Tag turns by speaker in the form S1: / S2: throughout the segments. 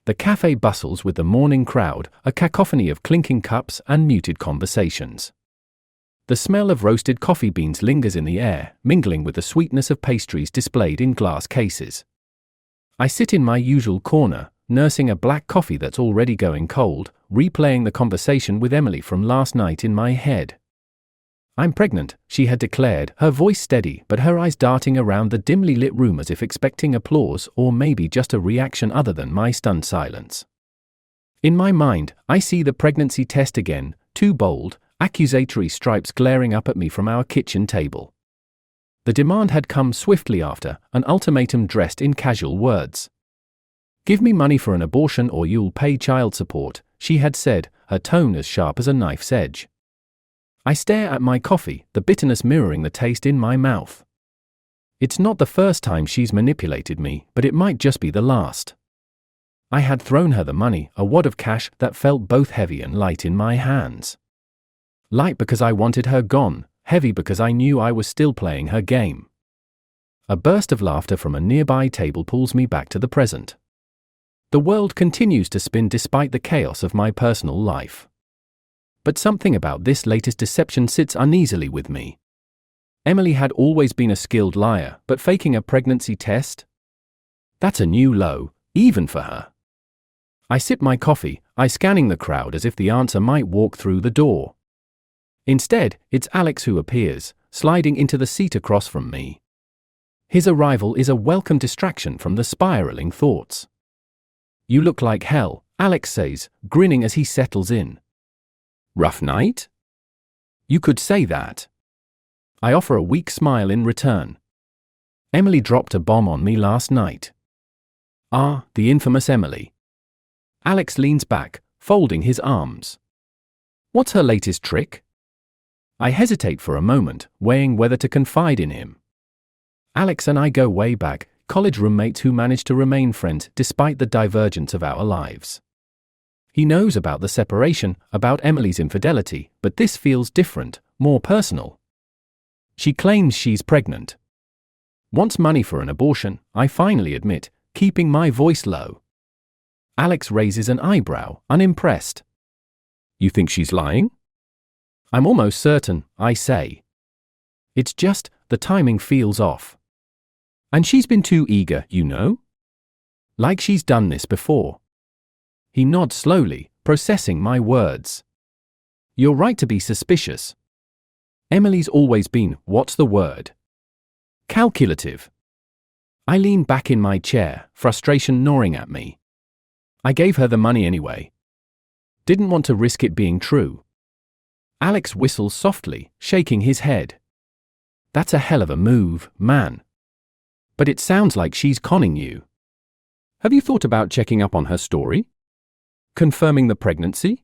S1: The cafe bustles with the morning crowd, a cacophony of clinking cups and muted conversations. The smell of roasted coffee beans lingers in the air, mingling with the sweetness of pastries displayed in glass cases. I sit in my usual corner, nursing a black coffee that's already going cold, replaying the conversation with Emily from last night in my head. "I'm pregnant," she had declared, her voice steady but her eyes darting around the dimly lit room as if expecting applause or maybe just a reaction other than my stunned silence. In my mind, I see the pregnancy test again, two bold, accusatory stripes glaring up at me from our kitchen table. The demand had come swiftly after, an ultimatum dressed in casual words. "Give me money for an abortion or you'll pay child support," she had said, her tone as sharp as a knife's edge. I stare at my coffee, the bitterness mirroring the taste in my mouth. It's not the first time she's manipulated me, but it might just be the last. I had thrown her the money, a wad of cash that felt both heavy and light in my hands. Light because I wanted her gone, heavy because I knew I was still playing her game. A burst of laughter from a nearby table pulls me back to the present. The world continues to spin despite the chaos of my personal life. But something about this latest deception sits uneasily with me. Emily had always been a skilled liar, but faking a pregnancy test? That's a new low, even for her. I sip my coffee, scanning the crowd as if the answer might walk through the door. Instead, it's Alex who appears, sliding into the seat across from me. His arrival is a welcome distraction from the spiraling thoughts. "You look like hell," Alex says, grinning as he settles in. "Rough night?" "You could say that." I offer a weak smile in return. "Emily dropped a bomb on me last night." "Ah, the infamous Emily." Alex leans back, folding his arms. "What's her latest trick?" I hesitate for a moment, weighing whether to confide in him. Alex and I go way back, college roommates who managed to remain friends despite the divergence of our lives. He knows about the separation, about Emily's infidelity, but this feels different, more personal. She claims she's pregnant. Wants money for an abortion, I finally admit, keeping my voice low. Alex raises an eyebrow, unimpressed. "You think she's lying?" "I'm almost certain," I say. "It's just, the timing feels off. And she's been too eager, you know? Like she's done this before." He nods slowly, processing my words. "You're right to be suspicious. Emily's always been, what's the word? Calculative." I lean back in my chair, frustration gnawing at me. "I gave her the money anyway. Didn't want to risk it being true." Alex whistles softly, shaking his head. "That's a hell of a move, man. But it sounds like she's conning you. Have you thought about checking up on her story? Confirming the pregnancy?"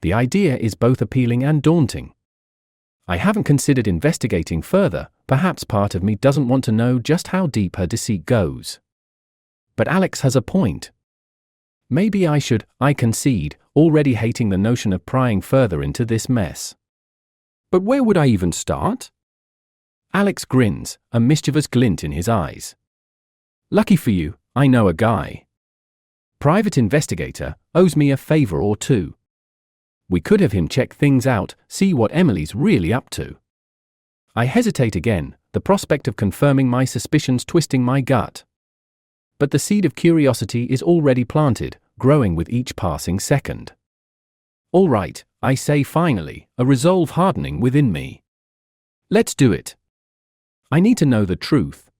S1: The idea is both appealing and daunting. I haven't considered investigating further, perhaps part of me doesn't want to know just how deep her deceit goes. But Alex has a point. Maybe I should, I concede, already hating the notion of prying further into this mess. "But where would I even start?" Alex grins, a mischievous glint in his eyes. "Lucky for you, I know a guy. Private investigator, owes me a favor or two. We could have him check things out, see what Emily's really up to." I hesitate again, the prospect of confirming my suspicions twisting my gut. But the seed of curiosity is already planted, growing with each passing second. "All right," I say finally, a resolve hardening within me. "Let's do it. I need to know the truth."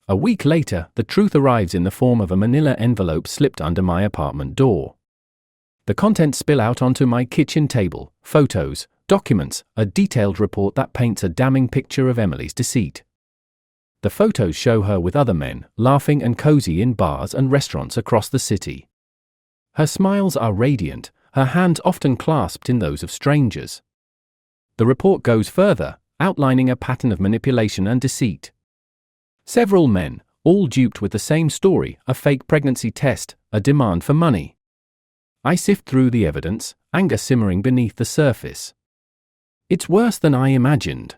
S1: A week later, the truth arrives in the form of a manila envelope slipped under my apartment door. The contents spill out onto my kitchen table, photos, documents, a detailed report that paints a damning picture of Emily's deceit. The photos show her with other men, laughing and cozy in bars and restaurants across the city. Her smiles are radiant, her hands often clasped in those of strangers. The report goes further, outlining a pattern of manipulation and deceit. Several men, all duped with the same story, a fake pregnancy test, a demand for money. I sift through the evidence, anger simmering beneath the surface. It's worse than I imagined.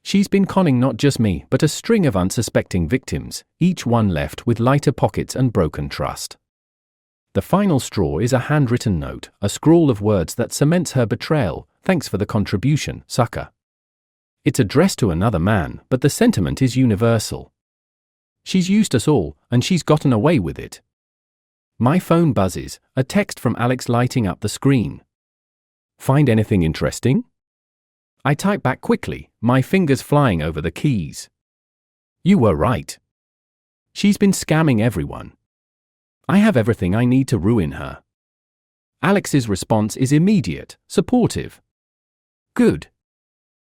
S1: She's been conning not just me but a string of unsuspecting victims, each one left with lighter pockets and broken trust. The final straw is a handwritten note, a scrawl of words that cements her betrayal. "Thanks for the contribution, sucker." It's addressed to another man, but the sentiment is universal. She's used us all, and she's gotten away with it. My phone buzzes, a text from Alex lighting up the screen. "Find anything interesting?" I type back quickly, my fingers flying over the keys. "You were right. She's been scamming everyone. I have everything I need to ruin her." Alex's response is immediate, supportive. "Good.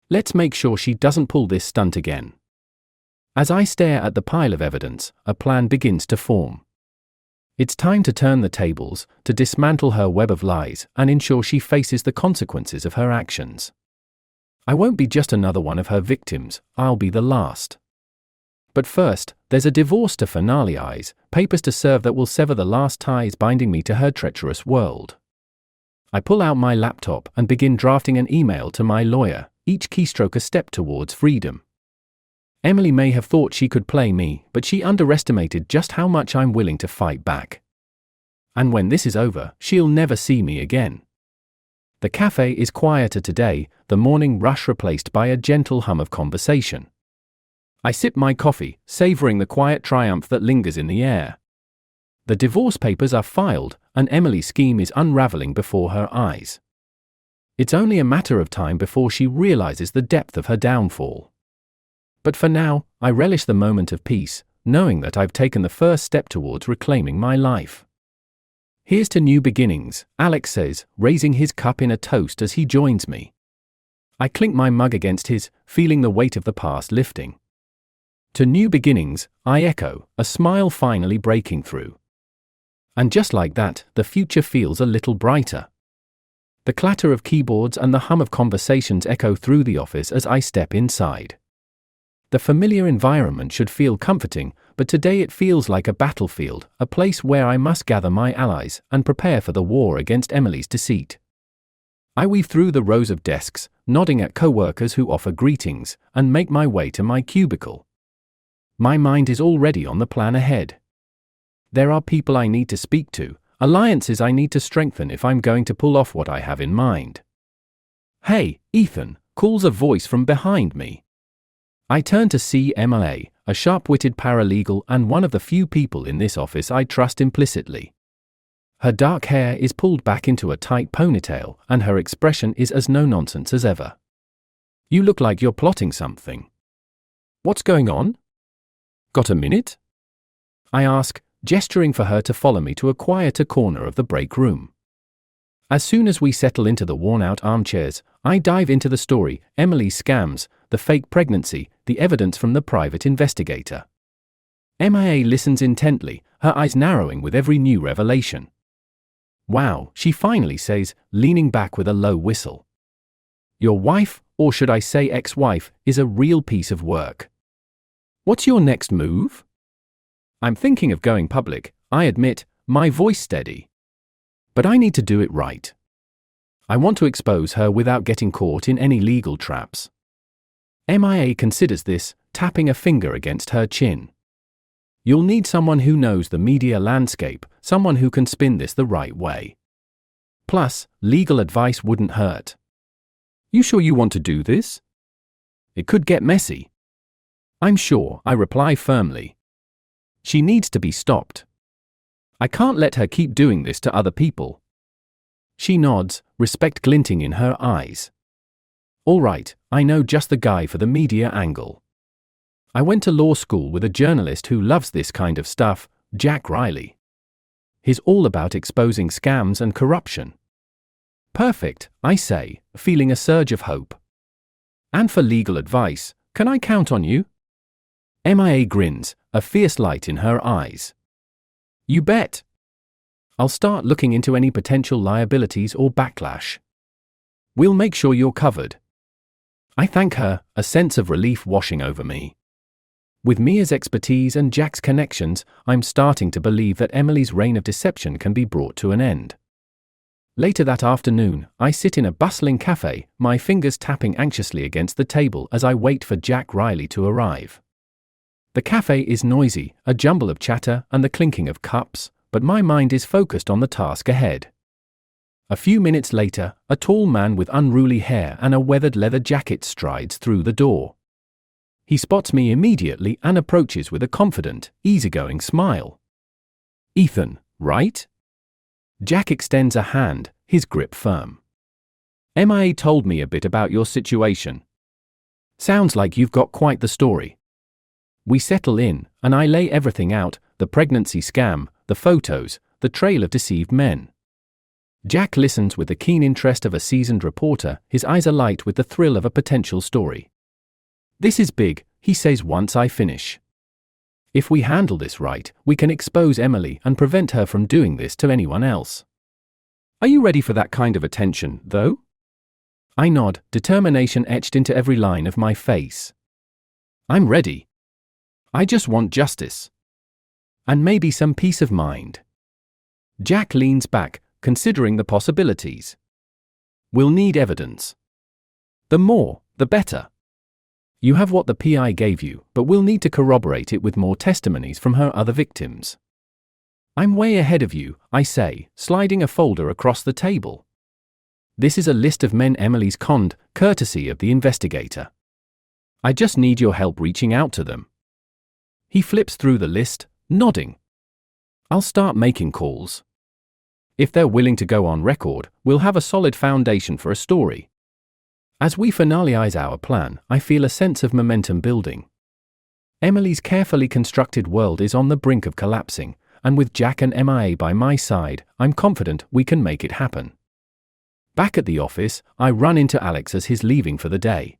S1: Let's make sure she doesn't pull this stunt again." As I stare at the pile of evidence, a plan begins to form. It's time to turn the tables, to dismantle her web of lies, and ensure she faces the consequences of her actions. I won't be just another one of her victims, I'll be the last. But first, there's a divorce to finalize, papers to serve that will sever the last ties binding me to her treacherous world. I pull out my laptop and begin drafting an email to my lawyer, each keystroke a step towards freedom. Emily may have thought she could play me, but she underestimated just how much I'm willing to fight back. And when this is over, she'll never see me again. The cafe is quieter today, the morning rush replaced by a gentle hum of conversation. I sip my coffee, savoring the quiet triumph that lingers in the air. The divorce papers are filed, and Emily's scheme is unraveling before her eyes. It's only a matter of time before she realizes the depth of her downfall. But for now, I relish the moment of peace, knowing that I've taken the first step towards reclaiming my life. "Here's to new beginnings," Alex says, raising his cup in a toast as he joins me. I clink my mug against his, feeling the weight of the past lifting. "To new beginnings," I echo, a smile finally breaking through. And just like that, the future feels a little brighter. The clatter of keyboards and the hum of conversations echo through the office as I step inside. The familiar environment should feel comforting, but today it feels like a battlefield, a place where I must gather my allies and prepare for the war against Emily's deceit. I weave through the rows of desks, nodding at co-workers who offer greetings, and make my way to my cubicle. My mind is already on the plan ahead. There are people I need to speak to, alliances I need to strengthen if I'm going to pull off what I have in mind. "Hey, Ethan," calls a voice from behind me. I turn to see Emily, a sharp-witted paralegal and one of the few people in this office I trust implicitly. Her dark hair is pulled back into a tight ponytail, and her expression is as no-nonsense as ever. "You look like you're plotting something. What's going on? Got a minute?" I ask, gesturing for her to follow me to a quieter corner of the break room. As soon as we settle into the worn-out armchairs, I dive into the story, Emily's scams, the fake pregnancy, the evidence from the private investigator. MIA listens intently, her eyes narrowing with every new revelation. "Wow," she finally says, leaning back with a low whistle. "Your wife, or should I say ex-wife, is a real piece of work. What's your next move?" "I'm thinking of going public," I admit, my voice steady. "But I need to do it right. I want to expose her without getting caught in any legal traps." MIA considers this, tapping a finger against her chin. "You'll need someone who knows the media landscape, someone who can spin this the right way. Plus, legal advice wouldn't hurt." "You sure you want to do this? It could get messy." "I'm sure," I reply firmly. "She needs to be stopped. I can't let her keep doing this to other people." She nods, respect glinting in her eyes. "All right, I know just the guy for the media angle. I went to law school with a journalist who loves this kind of stuff, Jack Riley. He's all about exposing scams and corruption." "Perfect," I say, feeling a surge of hope. "And for legal advice, can I count on you?" MIA grins, a fierce light in her eyes. "You bet. I'll start looking into any potential liabilities or backlash. We'll make sure you're covered." I thank her, a sense of relief washing over me. With Mia's expertise and Jack's connections, I'm starting to believe that Emily's reign of deception can be brought to an end. Later that afternoon, I sit in a bustling cafe, my fingers tapping anxiously against the table as I wait for Jack Riley to arrive. The cafe is noisy, a jumble of chatter and the clinking of cups, but my mind is focused on the task ahead. A few minutes later, a tall man with unruly hair and a weathered leather jacket strides through the door. He spots me immediately and approaches with a confident, easygoing smile. "Ethan, right?" Jack extends a hand, his grip firm. "MIA told me a bit about your situation. Sounds like you've got quite the story." We settle in, and I lay everything out: the pregnancy scam, the photos, the trail of deceived men. Jack listens with the keen interest of a seasoned reporter, his eyes alight with the thrill of a potential story. "This is big," he says once I finish. "If we handle this right, we can expose Emily and prevent her from doing this to anyone else." "Are you ready for that kind of attention, though?" I nod, determination etched into every line of my face. "I'm ready. I just want justice. And maybe some peace of mind." Jack leans back, considering the possibilities. "We'll need evidence. The more, the better. You have what the PI gave you, but we'll need to corroborate it with more testimonies from her other victims." "I'm way ahead of you," I say, sliding a folder across the table. "This is a list of men Emily's conned, courtesy of the investigator. I just need your help reaching out to them." He flips through the list, nodding. "I'll start making calls. If they're willing to go on record, we'll have a solid foundation for a story." As we finalize our plan, I feel a sense of momentum building. Emily's carefully constructed world is on the brink of collapsing, and with Jack and MIA by my side, I'm confident we can make it happen. Back at the office, I run into Alex as he's leaving for the day.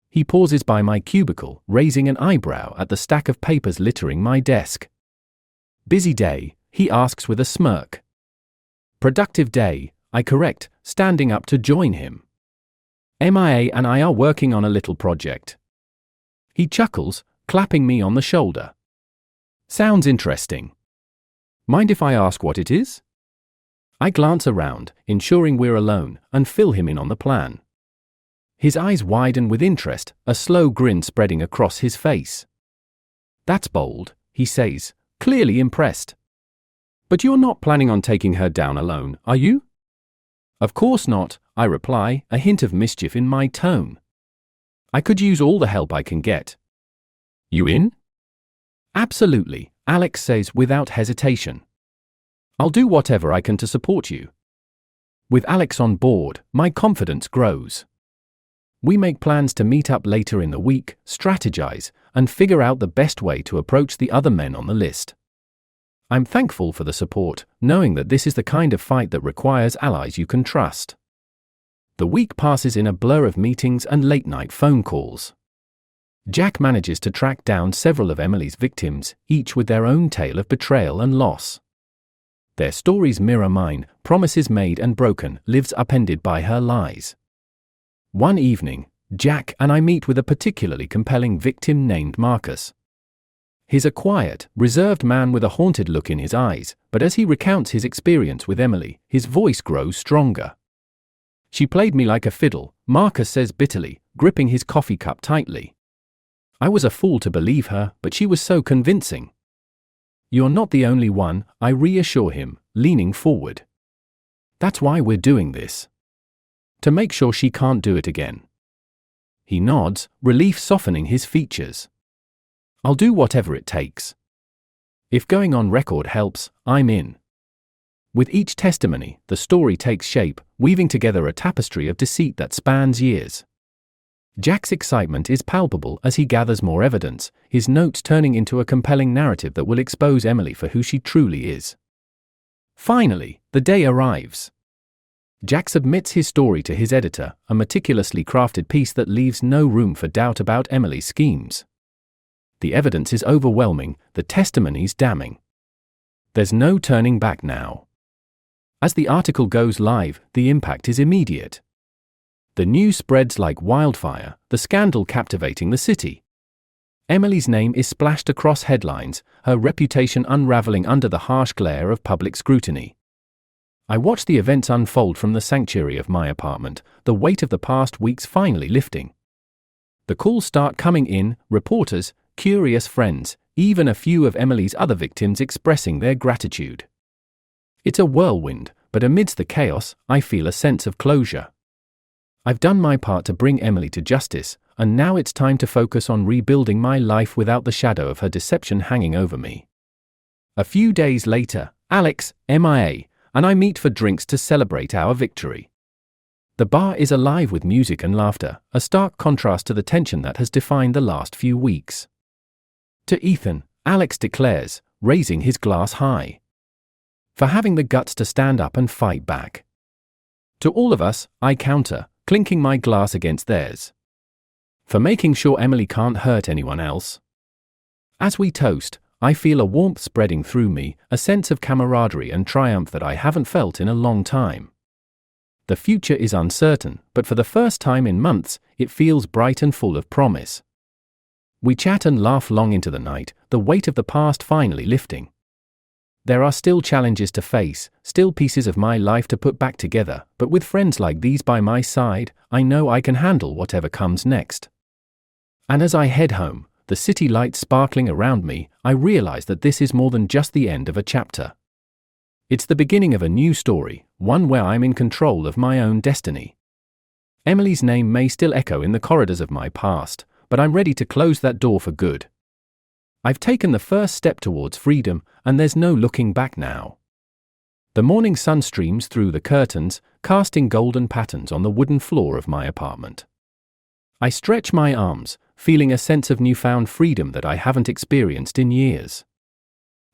S1: He pauses by my cubicle, raising an eyebrow at the stack of papers littering my desk. "Busy day?" he asks with a smirk. "Productive day," I correct, standing up to join him. "MIA and I are working on a little project." He chuckles, clapping me on the shoulder. "Sounds interesting. Mind if I ask what it is?" I glance around, ensuring we're alone, and fill him in on the plan. His eyes widen with interest, a slow grin spreading across his face. "That's bold," he says, clearly impressed. "But you're not planning on taking her down alone, are you?" "Of course not," I reply, a hint of mischief in my tone. "I could use all the help I can get." "You in?" "Absolutely," Alex says without hesitation. "I'll do whatever I can to support you." With Alex on board, my confidence grows. We make plans to meet up later in the week, strategize, and figure out the best way to approach the other men on the list. I'm thankful for the support, knowing that this is the kind of fight that requires allies you can trust. The week passes in a blur of meetings and late-night phone calls. Jack manages to track down several of Emily's victims, each with their own tale of betrayal and loss. Their stories mirror mine: promises made and broken, lives upended by her lies. One evening, Jack and I meet with a particularly compelling victim named Marcus. He's a quiet, reserved man with a haunted look in his eyes, but as he recounts his experience with Emily, his voice grows stronger. "She played me like a fiddle," Marcus says bitterly, gripping his coffee cup tightly. "I was a fool to believe her, but she was so convincing." "You're not the only one," I reassure him, leaning forward. "That's why we're doing this. To make sure she can't do it again." He nods, relief softening his features. "I'll do whatever it takes. If going on record helps, I'm in." With each testimony, the story takes shape, weaving together a tapestry of deceit that spans years. Jack's excitement is palpable as he gathers more evidence, his notes turning into a compelling narrative that will expose Emily for who she truly is. Finally, the day arrives. Jack submits his story to his editor, a meticulously crafted piece that leaves no room for doubt about Emily's schemes. The evidence is overwhelming, the testimonies damning. There's no turning back now. As the article goes live, the impact is immediate. The news spreads like wildfire, the scandal captivating the city. Emily's name is splashed across headlines, her reputation unraveling under the harsh glare of public scrutiny. I watch the events unfold from the sanctuary of my apartment, the weight of the past weeks finally lifting. The calls start coming in: reporters, curious friends, even a few of Emily's other victims expressing their gratitude. It's a whirlwind, but amidst the chaos, I feel a sense of closure. I've done my part to bring Emily to justice, and now it's time to focus on rebuilding my life without the shadow of her deception hanging over me. A few days later, Alex, MIA, and I meet for drinks to celebrate our victory. The bar is alive with music and laughter, a stark contrast to the tension that has defined the last few weeks. To Ethan, Alex declares, raising his glass high, for having the guts to stand up and fight back. To all of us, I counter, clinking my glass against theirs, for making sure Emily can't hurt anyone else. As we toast, I feel a warmth spreading through me, a sense of camaraderie and triumph that I haven't felt in a long time. The future is uncertain, but for the first time in months, it feels bright and full of promise. We chat and laugh long into the night, the weight of the past finally lifting. There are still challenges to face, still pieces of my life to put back together, but with friends like these by my side, I know I can handle whatever comes next. And as I head home, the city lights sparkling around me, I realize that this is more than just the end of a chapter. It's the beginning of a new story, one where I'm in control of my own destiny. Emily's name may still echo in the corridors of my past, but I'm ready to close that door for good. I've taken the first step towards freedom, and there's no looking back now. The morning sun streams through the curtains, casting golden patterns on the wooden floor of my apartment. I stretch my arms, feeling a sense of newfound freedom that I haven't experienced in years.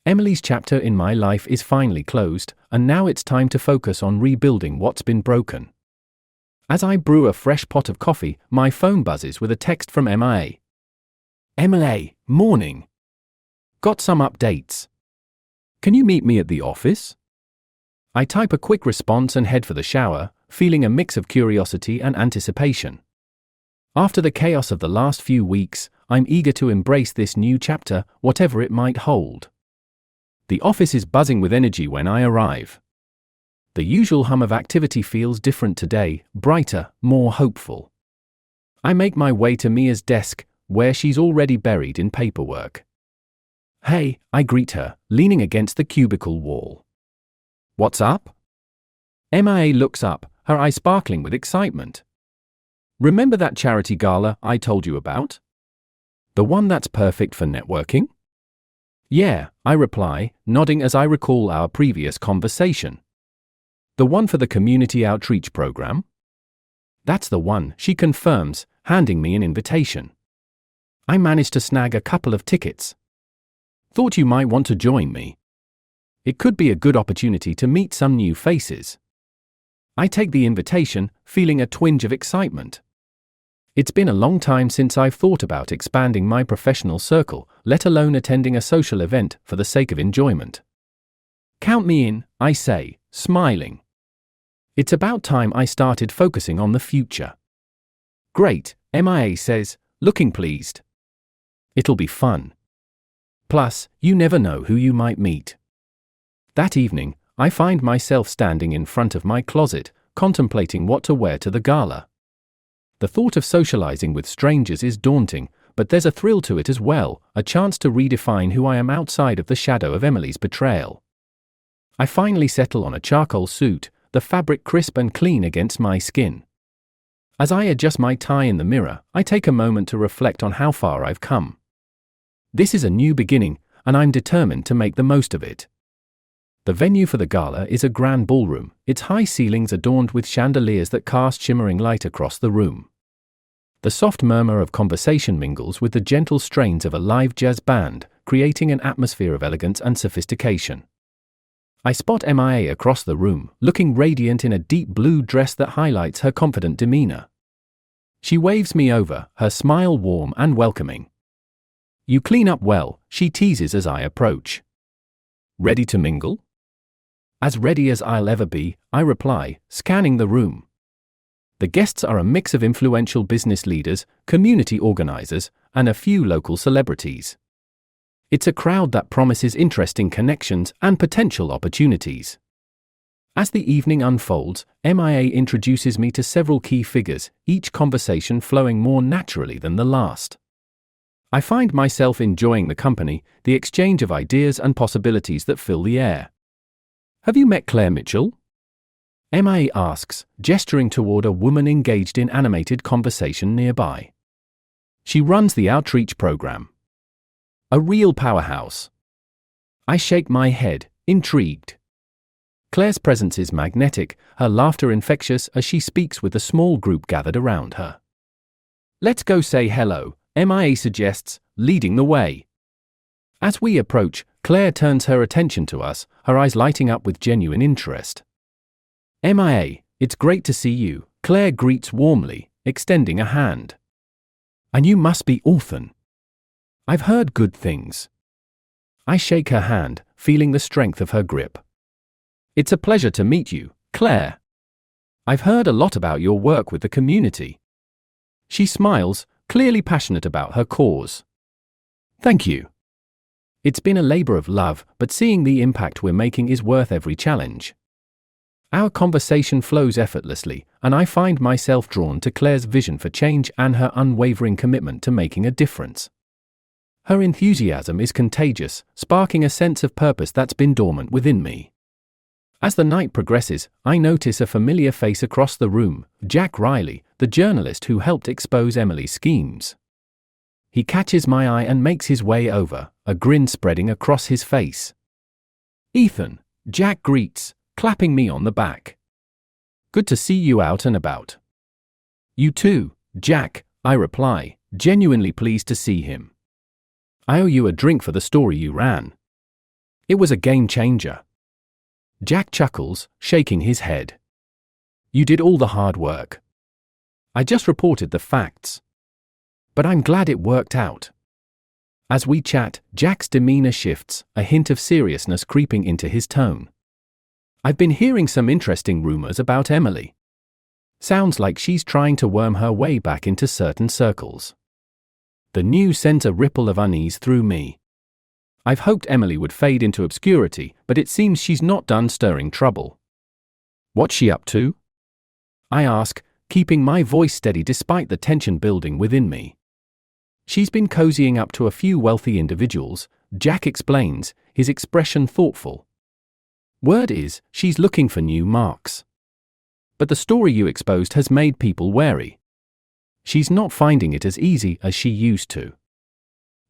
S1: Emily's chapter in my life is finally closed, and now it's time to focus on rebuilding what's been broken. As I brew a fresh pot of coffee, my phone buzzes with a text from MIA. Emily, morning. Got some updates. Can you meet me at the office? I type a quick response and head for the shower, feeling a mix of curiosity and anticipation. After the chaos of the last few weeks, I'm eager to embrace this new chapter, whatever it might hold. The office is buzzing with energy when I arrive. The usual hum of activity feels different today, brighter, more hopeful. I make my way to Mia's desk, where she's already buried in paperwork. Hey, I greet her, leaning against the cubicle wall. What's up? MIA looks up, her eyes sparkling with excitement. Remember that charity gala I told you about? The one that's perfect for networking? Yeah, I reply, nodding as I recall our previous conversation. The one for the community outreach program? That's the one, she confirms, handing me an invitation. I managed to snag a couple of tickets. Thought you might want to join me. It could be a good opportunity to meet some new faces. I take the invitation, feeling a twinge of excitement. It's been a long time since I've thought about expanding my professional circle, let alone attending a social event for the sake of enjoyment. Count me in, I say, smiling. It's about time I started focusing on the future. Great, MIA says, looking pleased. It'll be fun. Plus, you never know who you might meet. That evening, I find myself standing in front of my closet, contemplating what to wear to the gala. The thought of socializing with strangers is daunting, but there's a thrill to it as well, a chance to redefine who I am outside of the shadow of Emily's betrayal. I finally settle on a charcoal suit, the fabric crisp and clean against my skin. As I adjust my tie in the mirror, I take a moment to reflect on how far I've come. This is a new beginning, and I'm determined to make the most of it. The venue for the gala is a grand ballroom, its high ceilings adorned with chandeliers that cast shimmering light across the room. The soft murmur of conversation mingles with the gentle strains of a live jazz band, creating an atmosphere of elegance and sophistication. I spot MIA across the room, looking radiant in a deep blue dress that highlights her confident demeanor. She waves me over, her smile warm and welcoming. You clean up well, she teases as I approach. Ready to mingle? As ready as I'll ever be, I reply, scanning the room. The guests are a mix of influential business leaders, community organizers, and a few local celebrities. It's a crowd that promises interesting connections and potential opportunities. As the evening unfolds, MIA introduces me to several key figures, each conversation flowing more naturally than the last. I find myself enjoying the company, the exchange of ideas and possibilities that fill the air. Have you met Claire Mitchell? MIA asks, gesturing toward a woman engaged in animated conversation nearby. She runs the outreach program. A real powerhouse. I shake my head, intrigued. Claire's presence is magnetic, her laughter infectious as she speaks with a small group gathered around her. Let's go say hello, MIA suggests, leading the way. As we approach, Claire turns her attention to us, her eyes lighting up with genuine interest. MIA, it's great to see you, Claire greets warmly, extending a hand. And you must be Orphan. I've heard good things. I shake her hand, feeling the strength of her grip. It's a pleasure to meet you, Claire. I've heard a lot about your work with the community. She smiles, clearly passionate about her cause. Thank you. It's been a labor of love, but seeing the impact we're making is worth every challenge. Our conversation flows effortlessly, and I find myself drawn to Claire's vision for change and her unwavering commitment to making a difference. Her enthusiasm is contagious, sparking a sense of purpose that's been dormant within me. As the night progresses, I notice a familiar face across the room, Jack Riley, the journalist who helped expose Emily's schemes. He catches my eye and makes his way over, a grin spreading across his face. Ethan, Jack greets, clapping me on the back. Good to see you out and about. You too, Jack, I reply, genuinely pleased to see him. I owe you a drink for the story you ran. It was a game changer. Jack chuckles, shaking his head. You did all the hard work. I just reported the facts. But I'm glad it worked out. As we chat, Jack's demeanor shifts, a hint of seriousness creeping into his tone. I've been hearing some interesting rumors about Emily. Sounds like she's trying to worm her way back into certain circles. The news sends a ripple of unease through me. I've hoped Emily would fade into obscurity, but it seems she's not done stirring trouble. What's she up to? I ask, keeping my voice steady despite the tension building within me. She's been cozying up to a few wealthy individuals, Jack explains, his expression thoughtful. Word is, she's looking for new marks. But the story you exposed has made people wary. She's not finding it as easy as she used to.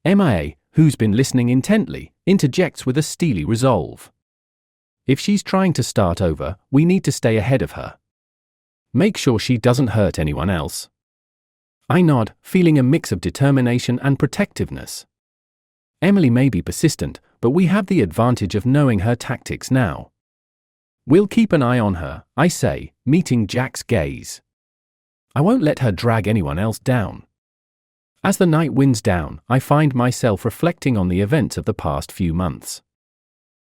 S1: MIA, who's been listening intently, interjects with a steely resolve. If she's trying to start over, we need to stay ahead of her. Make sure she doesn't hurt anyone else. I nod, feeling a mix of determination and protectiveness. Emily may be persistent, but we have the advantage of knowing her tactics now. We'll keep an eye on her, I say, meeting Jack's gaze. I won't let her drag anyone else down. As the night winds down, I find myself reflecting on the events of the past few months.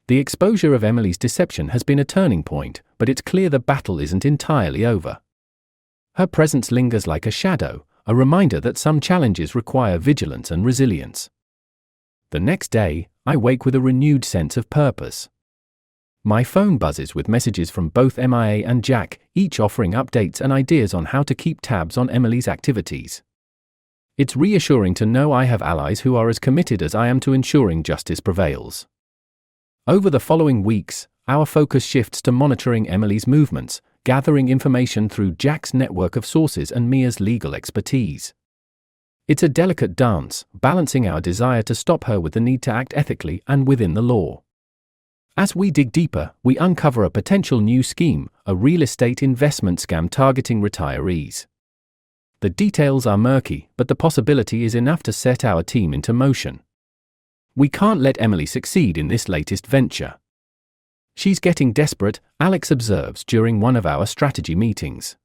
S1: The exposure of Emily's deception has been a turning point, but it's clear the battle isn't entirely over. Her presence lingers like a shadow, a reminder that some challenges require vigilance and resilience. The next day, I wake with a renewed sense of purpose. My phone buzzes with messages from both MIA and Jack, each offering updates and ideas on how to keep tabs on Emily's activities. It's reassuring to know I have allies who are as committed as I am to ensuring justice prevails. Over the following weeks, our focus shifts to monitoring Emily's movements, gathering information through Jack's network of sources and Mia's legal expertise. It's a delicate dance, balancing our desire to stop her with the need to act ethically and within the law. As we dig deeper, we uncover a potential new scheme, a real estate investment scam targeting retirees. The details are murky, but the possibility is enough to set our team into motion. We can't let Emily succeed in this latest venture. She's getting desperate, Alex observes during one of our strategy meetings.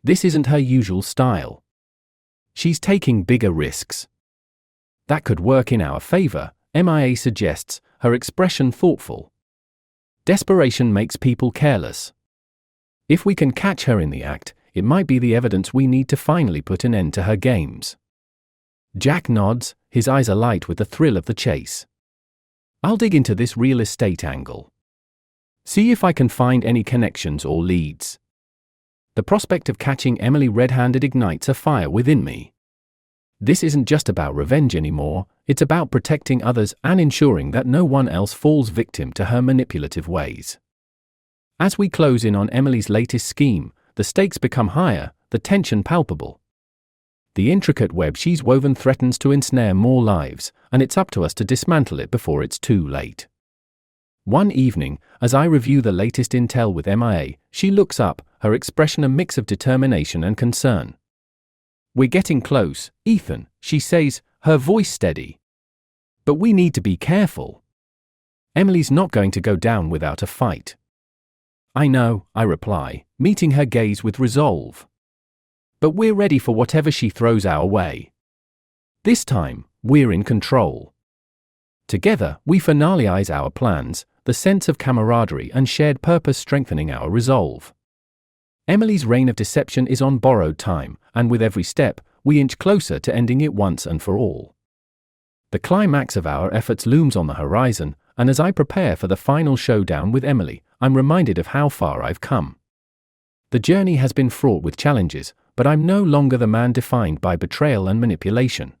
S1: This isn't her usual style. She's taking bigger risks. That could work in our favor, MIA suggests, her expression thoughtful. Desperation makes people careless. If we can catch her in the act, it might be the evidence we need to finally put an end to her games. Jack nods, his eyes alight with the thrill of the chase. I'll dig into this real estate angle. See if I can find any connections or leads. The prospect of catching Emily red-handed ignites a fire within me. This isn't just about revenge anymore, it's about protecting others and ensuring that no one else falls victim to her manipulative ways. As we close in on Emily's latest scheme, the stakes become higher, the tension palpable. The intricate web she's woven threatens to ensnare more lives, and it's up to us to dismantle it before it's too late. One evening, as I review the latest intel with MIA, she looks up, her expression a mix of determination and concern. "We're getting close, Ethan," she says, her voice steady. "But we need to be careful. Emily's not going to go down without a fight." "I know," I reply, meeting her gaze with resolve. "But we're ready for whatever she throws our way. This time, we're in control." Together, we finalize our plans, the sense of camaraderie and shared purpose strengthening our resolve. Emily's reign of deception is on borrowed time, and with every step, we inch closer to ending it once and for all. The climax of our efforts looms on the horizon, and as I prepare for the final showdown with Emily, I'm reminded of how far I've come. The journey has been fraught with challenges, but I'm no longer the man defined by betrayal and manipulation.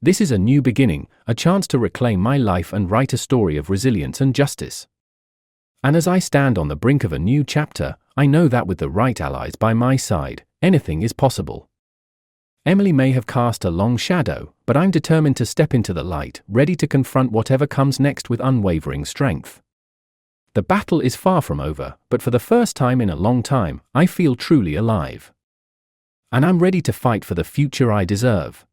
S1: This is a new beginning, a chance to reclaim my life and write a story of resilience and justice. And as I stand on the brink of a new chapter, I know that with the right allies by my side, anything is possible. Emily may have cast a long shadow, but I'm determined to step into the light, ready to confront whatever comes next with unwavering strength. The battle is far from over, but for the first time in a long time, I feel truly alive. And I'm ready to fight for the future I deserve.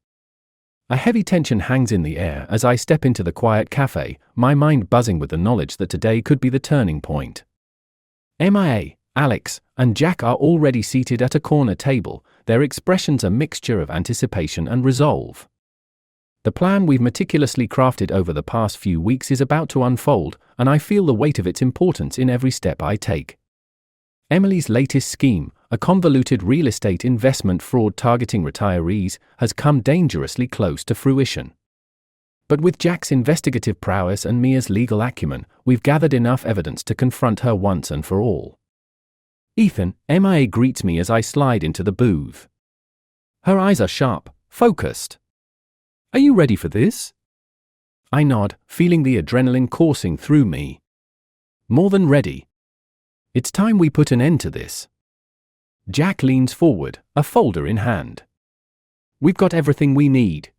S1: A heavy tension hangs in the air as I step into the quiet cafe, my mind buzzing with the knowledge that today could be the turning point. MIA, Alex, and Jack are already seated at a corner table, their expressions a mixture of anticipation and resolve. The plan we've meticulously crafted over the past few weeks is about to unfold, and I feel the weight of its importance in every step I take. Emily's latest scheme, a convoluted real estate investment fraud targeting retirees, has come dangerously close to fruition. But with Jack's investigative prowess and Mia's legal acumen, we've gathered enough evidence to confront her once and for all. "Ethan," MIA greets me as I slide into the booth. Her eyes are sharp, focused. "Are you ready for this?" I nod, feeling the adrenaline coursing through me. "More than ready. It's time we put an end to this." Jack leans forward, a folder in hand. "We've got everything we need.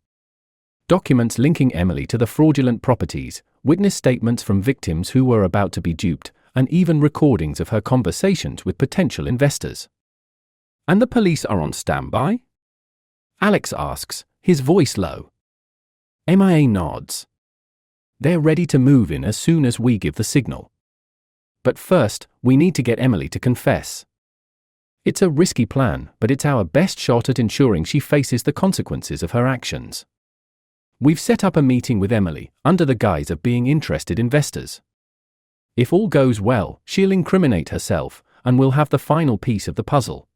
S1: Documents linking Emily to the fraudulent properties, witness statements from victims who were about to be duped, and even recordings of her conversations with potential investors." "And the police are on standby?" Alex asks, his voice low. MIA nods. "They're ready to move in as soon as we give the signal. But first, we need to get Emily to confess. It's a risky plan, but it's our best shot at ensuring she faces the consequences of her actions. We've set up a meeting with Emily, under the guise of being interested investors. If all goes well, she'll incriminate herself, and we'll have the final piece of the puzzle."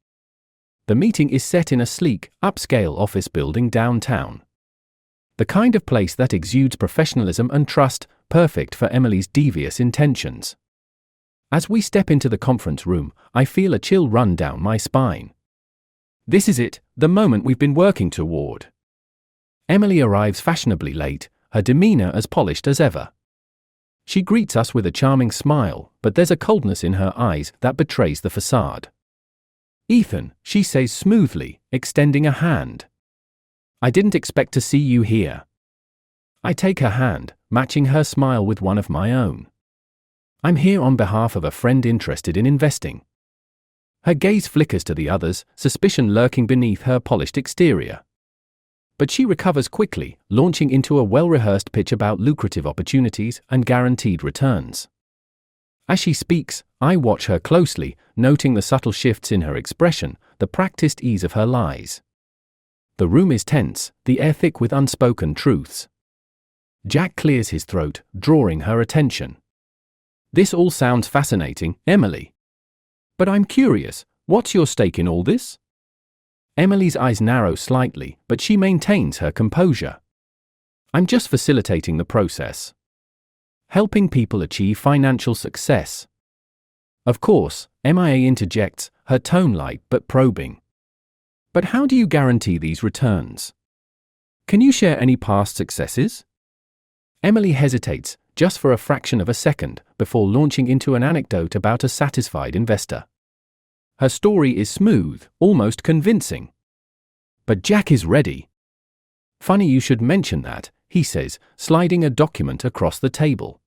S1: The meeting is set in a sleek, upscale office building downtown. The kind of place that exudes professionalism and trust, perfect for Emily's devious intentions. As we step into the conference room, I feel a chill run down my spine. This is it, the moment we've been working toward. Emily arrives fashionably late, her demeanor as polished as ever. She greets us with a charming smile, but there's a coldness in her eyes that betrays the facade. "Ethan," she says smoothly, extending a hand. "I didn't expect to see you here." I take her hand, matching her smile with one of my own. "I'm here on behalf of a friend interested in investing." Her gaze flickers to the others, suspicion lurking beneath her polished exterior. But she recovers quickly, launching into a well-rehearsed pitch about lucrative opportunities and guaranteed returns. As she speaks, I watch her closely, noting the subtle shifts in her expression, the practiced ease of her lies. The room is tense, the air thick with unspoken truths. Jack clears his throat, drawing her attention. "This all sounds fascinating, Emily. But I'm curious, what's your stake in all this?" Emily's eyes narrow slightly, but she maintains her composure. "I'm just facilitating the process. Helping people achieve financial success." Of course, MIA interjects, her tone light but probing. "But how do you guarantee these returns?" Can you share any past successes? Emily hesitates, just for a fraction of a second, before launching into an anecdote about a satisfied investor. Her story is smooth, almost convincing. But Jack is ready. Funny you should mention that, he says, sliding a document across the table.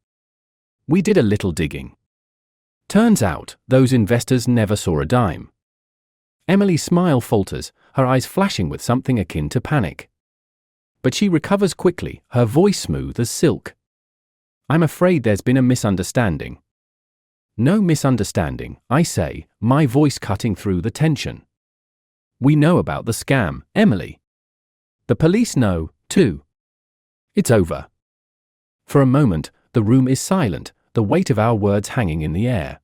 S1: We did a little digging. Turns out, those investors never saw a dime. Emily's smile falters, her eyes flashing with something akin to panic. But she recovers quickly, her voice smooth as silk. I'm afraid there's been a misunderstanding. No misunderstanding, I say, my voice cutting through the tension. We know about the scam, Emily. The police know, too. It's over. For a moment, the room is silent, the weight of our words hanging in the air.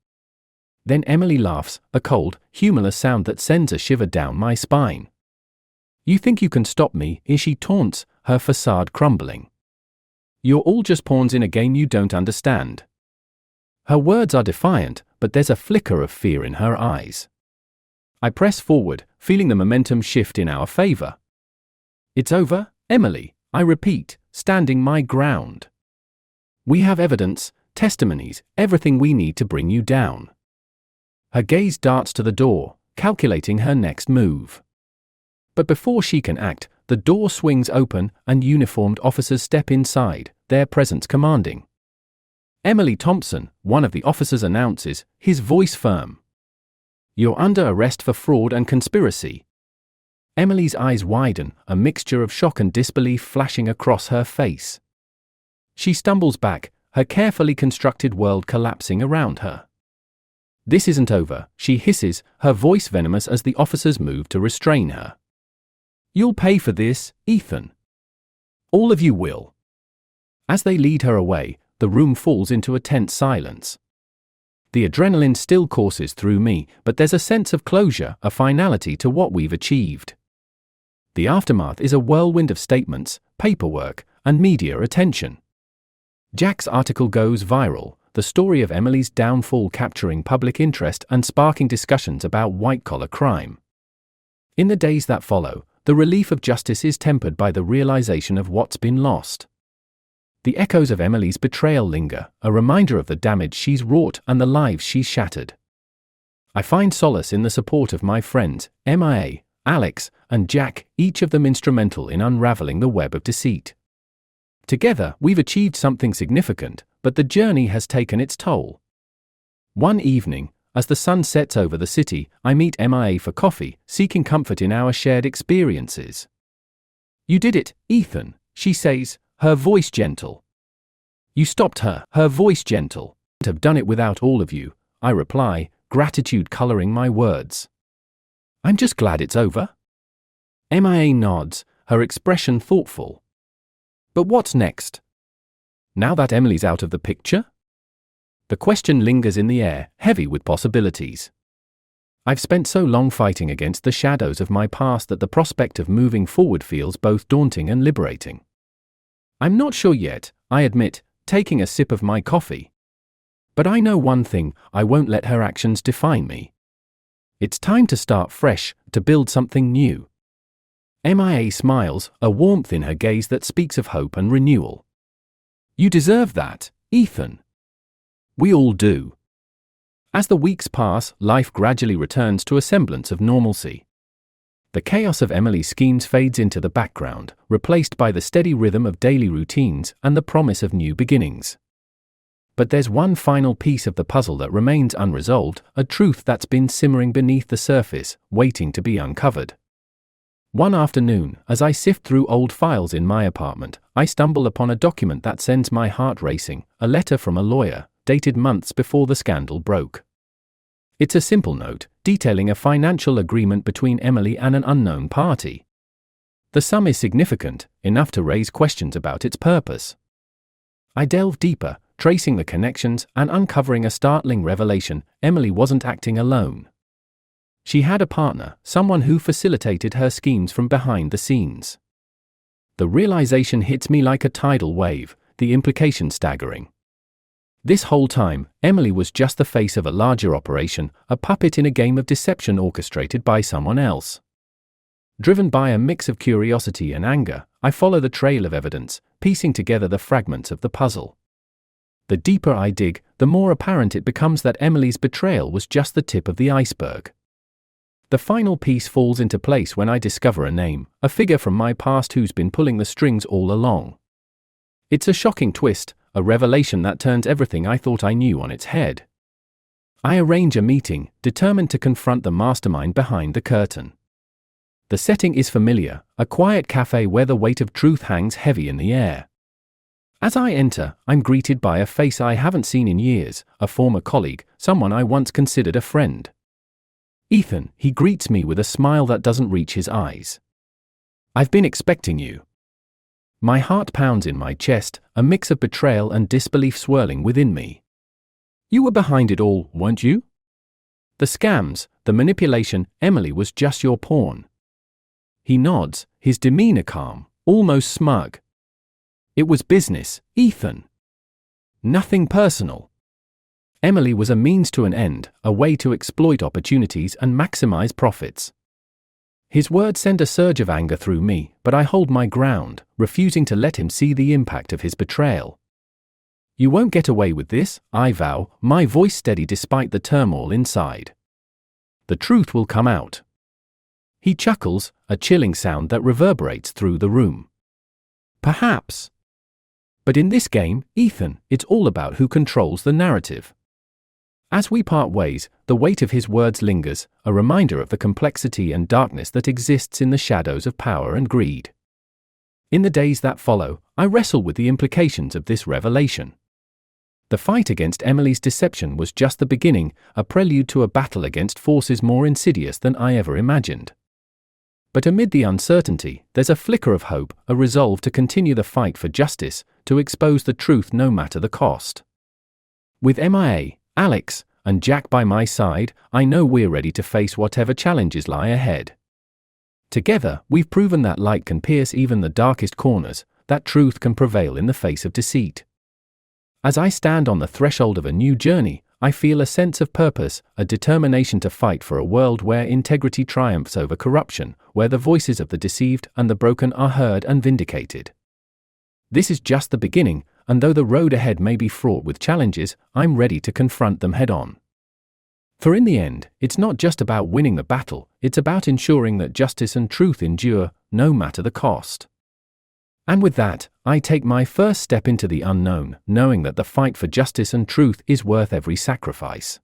S1: Then Emily laughs, a cold, humorless sound that sends a shiver down my spine. You think you can stop me, she taunts, her facade crumbling. You're all just pawns in a game you don't understand. Her words are defiant, but there's a flicker of fear in her eyes. I press forward, feeling the momentum shift in our favor. It's over, Emily, I repeat, standing my ground. We have evidence, testimonies, everything we need to bring you down. Her gaze darts to the door, calculating her next move. But before she can act, the door swings open and uniformed officers step inside, their presence commanding. Emily Thompson, one of the officers announces, his voice firm. You're under arrest for fraud and conspiracy. Emily's eyes widen, a mixture of shock and disbelief flashing across her face. She stumbles back, her carefully constructed world collapsing around her. This isn't over, she hisses, her voice venomous as the officers move to restrain her. You'll pay for this, Ethan. All of you will. As they lead her away, the room falls into a tense silence. The adrenaline still courses through me, but there's a sense of closure, a finality to what we've achieved. The aftermath is a whirlwind of statements, paperwork, and media attention. Jack's article goes viral, the story of Emily's downfall capturing public interest and sparking discussions about white-collar crime. In the days that follow, the relief of justice is tempered by the realization of what's been lost. The echoes of Emily's betrayal linger, a reminder of the damage she's wrought and the lives she's shattered. I find solace in the support of my friends, MIA, Alex, and Jack, each of them instrumental in unraveling the web of deceit. Together, we've achieved something significant, but the journey has taken its toll. One evening, as the sun sets over the city, I meet MIA for coffee, seeking comfort in our shared experiences. You did it, Ethan, she says, her voice gentle. You stopped her, her voice gentle. I'd have done it without all of you, I reply, gratitude coloring my words. I'm just glad it's over. MIA nods, her expression thoughtful. But what's next? Now that Emily's out of the picture? The question lingers in the air, heavy with possibilities. I've spent so long fighting against the shadows of my past that the prospect of moving forward feels both daunting and liberating. I'm not sure yet, I admit, taking a sip of my coffee. But I know one thing, I won't let her actions define me. It's time to start fresh, to build something new. MIA smiles, a warmth in her gaze that speaks of hope and renewal. You deserve that, Ethan. We all do. As the weeks pass, life gradually returns to a semblance of normalcy. The chaos of Emily's schemes fades into the background, replaced by the steady rhythm of daily routines and the promise of new beginnings. But there's one final piece of the puzzle that remains unresolved, a truth that's been simmering beneath the surface, waiting to be uncovered. One afternoon, as I sift through old files in my apartment, I stumble upon a document that sends my heart racing, a letter from a lawyer, dated months before the scandal broke. It's a simple note, detailing a financial agreement between Emily and an unknown party. The sum is significant, enough to raise questions about its purpose. I delve deeper, tracing the connections and uncovering a startling revelation: Emily wasn't acting alone. She had a partner, someone who facilitated her schemes from behind the scenes. The realization hits me like a tidal wave, the implication staggering. This whole time, Emily was just the face of a larger operation, a puppet in a game of deception orchestrated by someone else. Driven by a mix of curiosity and anger, I follow the trail of evidence, piecing together the fragments of the puzzle. The deeper I dig, the more apparent it becomes that Emily's betrayal was just the tip of the iceberg. The final piece falls into place when I discover a name, a figure from my past who's been pulling the strings all along. It's a shocking twist, a revelation that turns everything I thought I knew on its head. I arrange a meeting, determined to confront the mastermind behind the curtain. The setting is familiar, a quiet cafe where the weight of truth hangs heavy in the air. As I enter, I'm greeted by a face I haven't seen in years, a former colleague, someone I once considered a friend. Ethan, he greets me with a smile that doesn't reach his eyes. I've been expecting you. My heart pounds in my chest, a mix of betrayal and disbelief swirling within me. You were behind it all, weren't you? The scams, the manipulation, Emily was just your pawn. He nods, his demeanor calm, almost smug. It was business, Ethan. Nothing personal. Emily was a means to an end, a way to exploit opportunities and maximize profits. His words send a surge of anger through me, but I hold my ground, refusing to let him see the impact of his betrayal. You won't get away with this, I vow, my voice steady despite the turmoil inside. The truth will come out. He chuckles, a chilling sound that reverberates through the room. Perhaps. But in this game, Ethan, it's all about who controls the narrative. As we part ways, the weight of his words lingers, a reminder of the complexity and darkness that exists in the shadows of power and greed. In the days that follow, I wrestle with the implications of this revelation. The fight against Emily's deception was just the beginning, a prelude to a battle against forces more insidious than I ever imagined. But amid the uncertainty, there's a flicker of hope, a resolve to continue the fight for justice, to expose the truth no matter the cost. With MIA, Alex, and Jack by my side, I know we're ready to face whatever challenges lie ahead. Together, we've proven that light can pierce even the darkest corners, that truth can prevail in the face of deceit. As I stand on the threshold of a new journey, I feel a sense of purpose, a determination to fight for a world where integrity triumphs over corruption, where the voices of the deceived and the broken are heard and vindicated. This is just the beginning, and though the road ahead may be fraught with challenges, I'm ready to confront them head-on. For in the end, it's not just about winning the battle, it's about ensuring that justice and truth endure, no matter the cost. And with that, I take my first step into the unknown, knowing that the fight for justice and truth is worth every sacrifice.